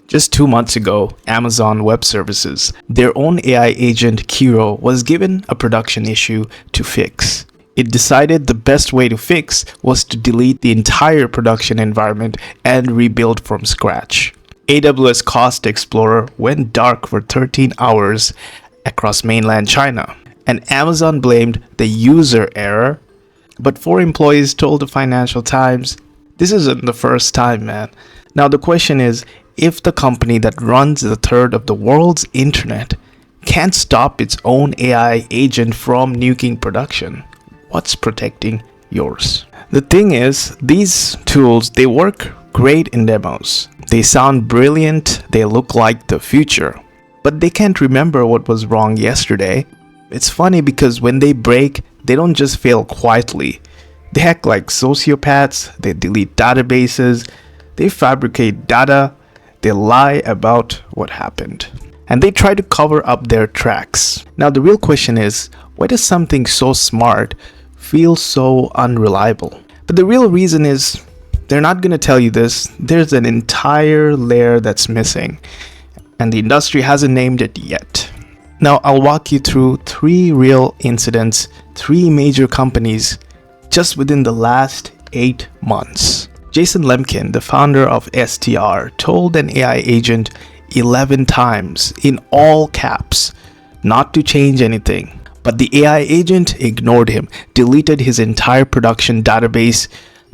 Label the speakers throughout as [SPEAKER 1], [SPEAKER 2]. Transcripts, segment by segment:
[SPEAKER 1] Just 2 months ago, Amazon Web Services, their own AI agent Kiro, was given a production issue to fix. It decided the best way to fix was to delete the entire production environment and rebuild from scratch. AWS Cost Explorer went dark for 13 hours across mainland China, and Amazon blamed the user error. But 4 employees told the Financial Times, "This isn't the first time, man." Now the question is, if the company that runs a third of the world's internet can't stop its own AI agent from nuking production, what's protecting yours? The thing is, these tools, they work great in demos. They sound brilliant, they look like the future, but they can't remember what was wrong yesterday. It's funny because when they break, they don't just fail quietly. They act like sociopaths, they delete databases, they fabricate data, they lie about what happened, and they try to cover up their tracks. Now the real question is, why does something so smart feel so unreliable? But the real reason is, they're not going to tell you this. There's an entire layer that's missing, and the industry hasn't named it yet. Now I'll walk you through 3 real incidents, 3 major companies just within the last 8 months. Jason Lemkin, the founder of STR, told an AI agent 11 times in all caps not to change anything. But the AI agent ignored him, deleted his entire production database,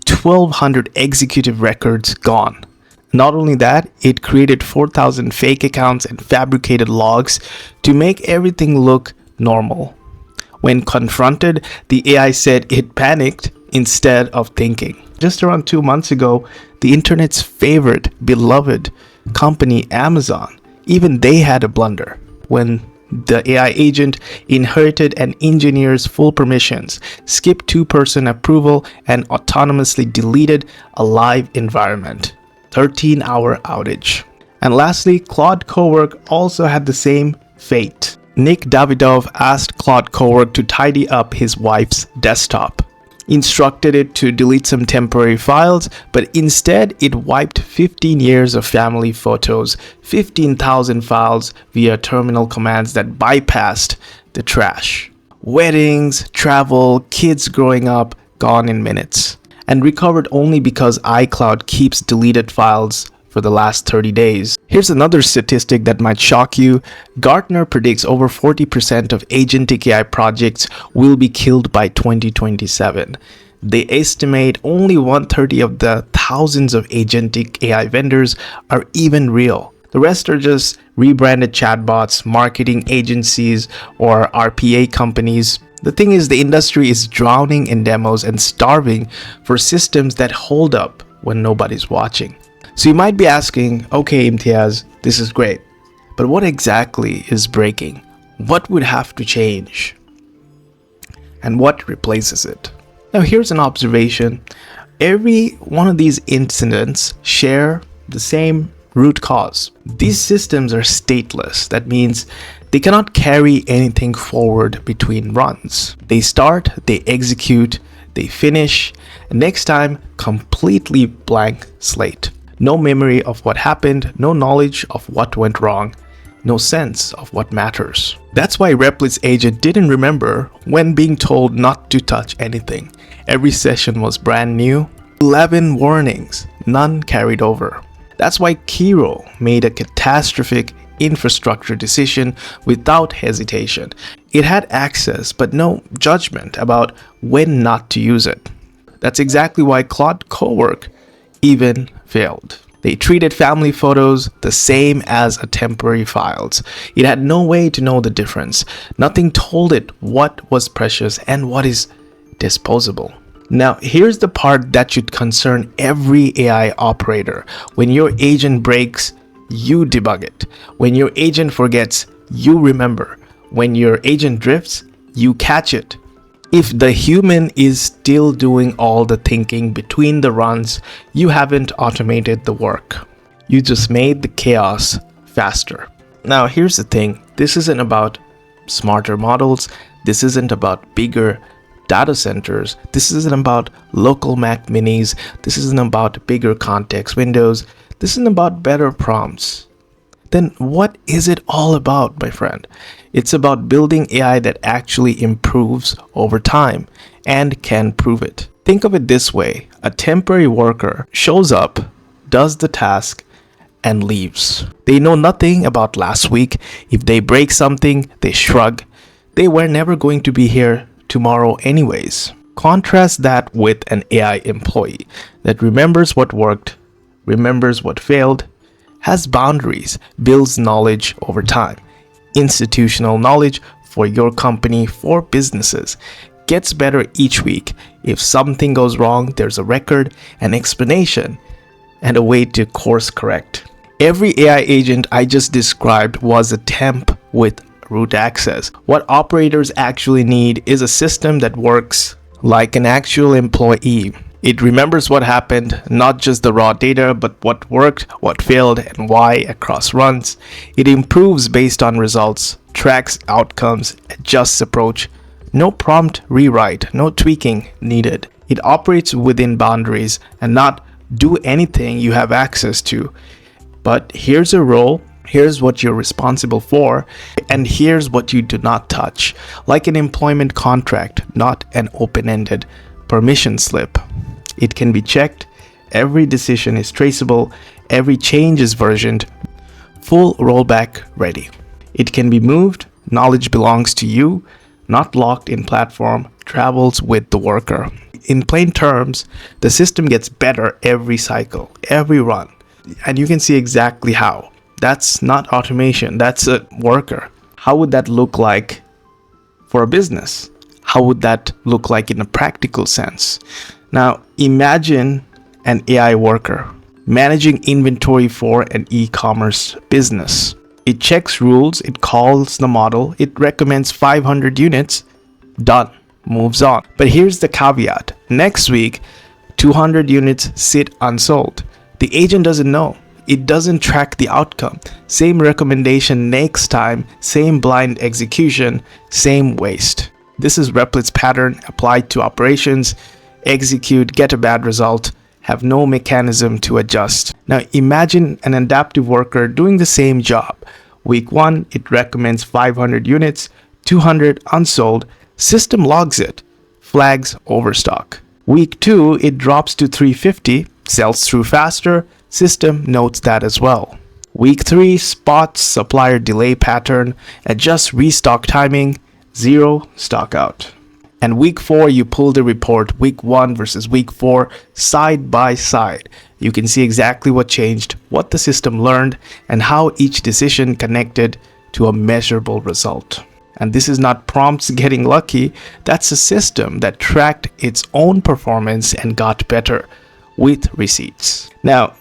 [SPEAKER 1] 1,200 executive records gone. Not only that, it created 4,000 fake accounts and fabricated logs to make everything look normal. When confronted, the AI said it panicked instead of thinking. Just around 2 months ago, the internet's favorite, beloved company, Amazon, even they had a blunder when the AI agent inherited an engineer's full permissions, skipped 2-person approval, and autonomously deleted a live environment. 13-hour outage. And lastly, Claude Cowork also had the same fate. Nick Davidov asked Claude Cowork to tidy up his wife's desktop, instructed it to delete some temporary files, but instead it wiped 15 years of family photos, 15,000 files via terminal commands that bypassed the trash. Weddings, travel, kids growing up, gone in minutes, and recovered only because iCloud keeps deleted files for the last 30 days. Here's another statistic that might shock you. Gartner predicts over 40% of agentic AI projects will be killed by 2027. They estimate only 1/30 of the thousands of agentic AI vendors are even real. The rest are just rebranded chatbots, marketing agencies, or RPA companies. The thing is, the industry is drowning in demos and starving for systems that hold up when nobody's watching. So you might be asking, okay, Imtiaz, this is great, but what exactly is breaking? What would have to change? And what replaces it? Now here's an observation. Every one of these incidents share the same root cause. These systems are stateless. That means they cannot carry anything forward between runs. They start, they execute, they finish, and next time, completely blank slate. No memory of what happened, no knowledge of what went wrong, no sense of what matters. That's why Replit's agent didn't remember when being told not to touch anything. Every session was brand new. 11 warnings, none carried over. That's why Kiro made a catastrophic infrastructure decision without hesitation. It had access, but no judgment about when not to use it. That's exactly why Claude Cowork even failed. They treated family photos the same as a temporary files. It had no way to know the difference. Nothing told it what was precious and what is disposable. Now, here's the part that should concern every AI operator. When your agent breaks, you debug it. When your agent forgets, you remember. When your agent drifts, you catch it. If the human is still doing all the thinking between the runs, you haven't automated the work. You just made the chaos faster. Now, here's the thing. This isn't about smarter models. This isn't about bigger data centers. This isn't about local Mac minis. This isn't about bigger context windows. This isn't about better prompts. Then what is it all about, my friend? It's about building AI that actually improves over time and can prove it. Think of it this way. A temporary worker shows up, does the task, and leaves. They know nothing about last week. If they break something, they shrug. They were never going to be here tomorrow anyways. Contrast that with an AI employee that remembers what worked, remembers what failed, has boundaries, builds knowledge over time. Institutional knowledge for your company, for businesses, gets better each week. If something goes wrong, there's a record, an explanation, and a way to course correct. Every AI agent I just described was a temp with root access. What operators actually need is a system that works like an actual employee. It remembers what happened, not just the raw data, but what worked, what failed, and why across runs. It improves based on results, tracks outcomes, adjusts approach. No prompt rewrite, no tweaking needed. It operates within boundaries and not do anything you have access to. But here's a role, here's what you're responsible for, and here's what you do not touch. Like an employment contract, not an open-ended permission slip. It can be checked, every decision is traceable, every change is versioned, full rollback ready. It can be moved, knowledge belongs to you, not locked in platform, travels with the worker. In plain terms, the system gets better every cycle, every run, and you can see exactly how. That's not automation, that's a worker. How would that look like for a business? How would that look like in a practical sense? Now, imagine an AI worker managing inventory for an e-commerce business. It checks rules, it calls the model, it recommends 500 units, done, moves on. But here's the caveat. Next week, 200 units sit unsold. The agent doesn't know. It doesn't track the outcome. Same recommendation next time, same blind execution, same waste. This is Replit's pattern applied to operations. Execute, get a bad result, have no mechanism to adjust. Now imagine an adaptive worker doing the same job. Week 1, it recommends 500 units, 200 unsold, system logs it, flags overstock. Week 2, it drops to 350, sells through faster, system notes that as well. Week 3, spots supplier delay pattern, adjusts restock timing, 0 stock out. And week 4, you pull the report, week 1 versus week 4, side by side. You can see exactly what changed, what the system learned, and how each decision connected to a measurable result. And this is not prompts getting lucky, that's a system that tracked its own performance and got better with receipts. Now,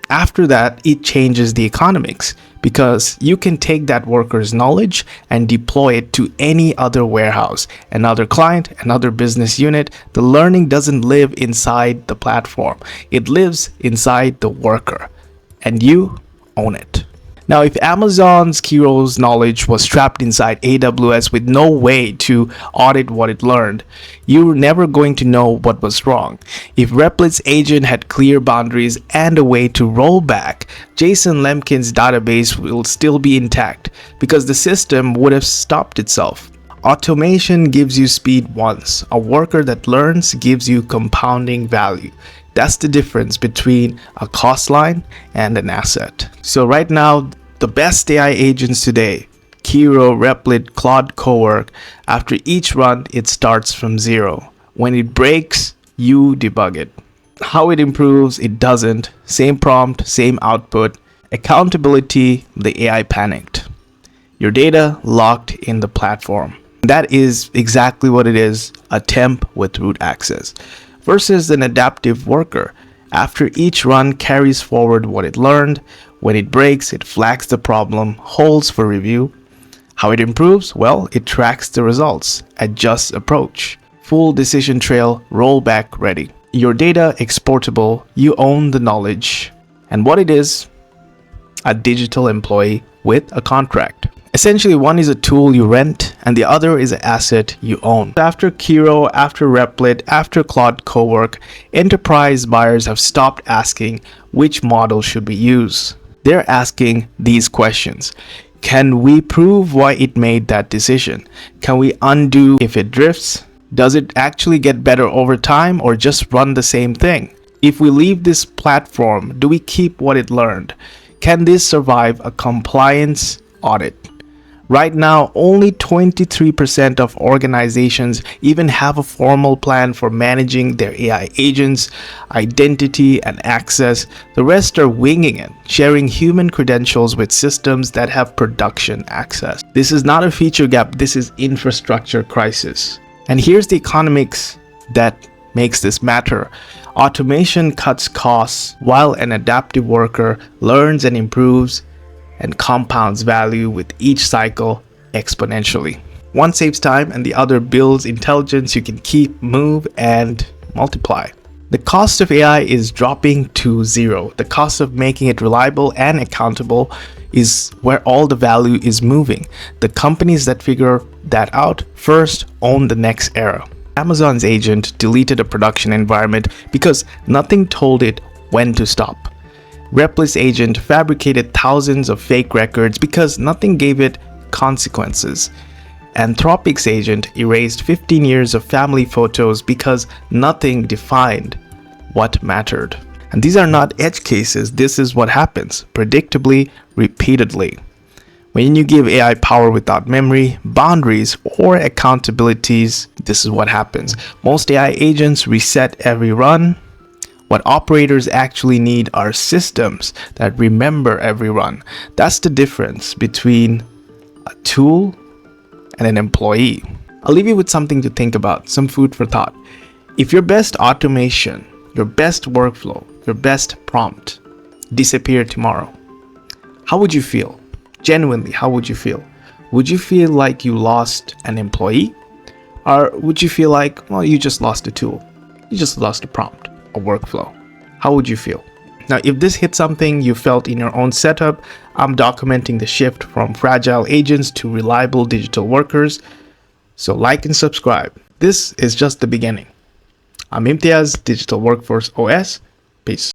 [SPEAKER 1] after that, it changes the economics because you can take that worker's knowledge and deploy it to any other warehouse, another client, another business unit. The learning doesn't live inside the platform. It lives inside the worker, and you own it. Now, if Amazon's Kiro's knowledge was trapped inside AWS with no way to audit what it learned, you're never going to know what was wrong. If Replit's agent had clear boundaries and a way to roll back, Jason Lemkin's database will still be intact because the system would have stopped itself. Automation gives you speed once. A worker that learns gives you compounding value. That's the difference between a cost line and an asset. So right now, the best AI agents today, Kiro, Replit, Claude Cowork, after each run, it starts from 0. When it breaks, you debug it. How it improves, it doesn't. Same prompt, same output. Accountability, the AI panicked. Your data locked in the platform. That is exactly what it is, a temp with root access. Versus an adaptive worker. After each run carries forward what it learned. When it breaks, it flags the problem, holds for review. How it improves? Well, it tracks the results, adjusts approach. Full decision trail, rollback ready. Your data exportable, you own the knowledge. And what it is? A digital employee with a contract. Essentially, one is a tool you rent and the other is an asset you own. After Kiro, after Replit, after Claude Cowork, enterprise buyers have stopped asking which model should we use. They're asking these questions. Can we prove why it made that decision? Can we undo if it drifts? Does it actually get better over time or just run the same thing? If we leave this platform, do we keep what it learned? Can this survive a compliance audit? Right now, only 23% of organizations even have a formal plan for managing their AI agents, identity, and access. The rest are winging it, sharing human credentials with systems that have production access. This is not a feature gap, this is infrastructure crisis. And here's the economics that makes this matter. Automation cuts costs while an adaptive worker learns and improves and compounds value with each cycle exponentially. One saves time and the other builds intelligence you can keep, move, and multiply. The cost of AI is dropping to zero. The cost of making it reliable and accountable is where all the value is moving. The companies that figure that out first own the next era. Amazon's agent deleted a production environment because nothing told it when to stop. Replit's agent fabricated thousands of fake records because nothing gave it consequences. Anthropic's agent erased 15 years of family photos because nothing defined what mattered. And these are not edge cases, this is what happens, predictably, repeatedly. When you give AI power without memory, boundaries, or accountabilities, this is what happens. Most AI agents reset every run. What operators actually need are systems that remember every run. That's the difference between a tool and an employee. I'll leave you with something to think about, some food for thought. If your best automation, your best workflow, your best prompt disappeared tomorrow, how would you feel? Genuinely, how would you feel? Would you feel like you lost an employee? Or would you feel like, well, you just lost a tool? You just lost a prompt. A workflow. How would you feel? Now, if this hit something you felt in your own setup, I'm documenting the shift from fragile agents to reliable digital workers. So like and subscribe. This is just the beginning. I'm Imtiaz, Digital Workforce OS. Peace.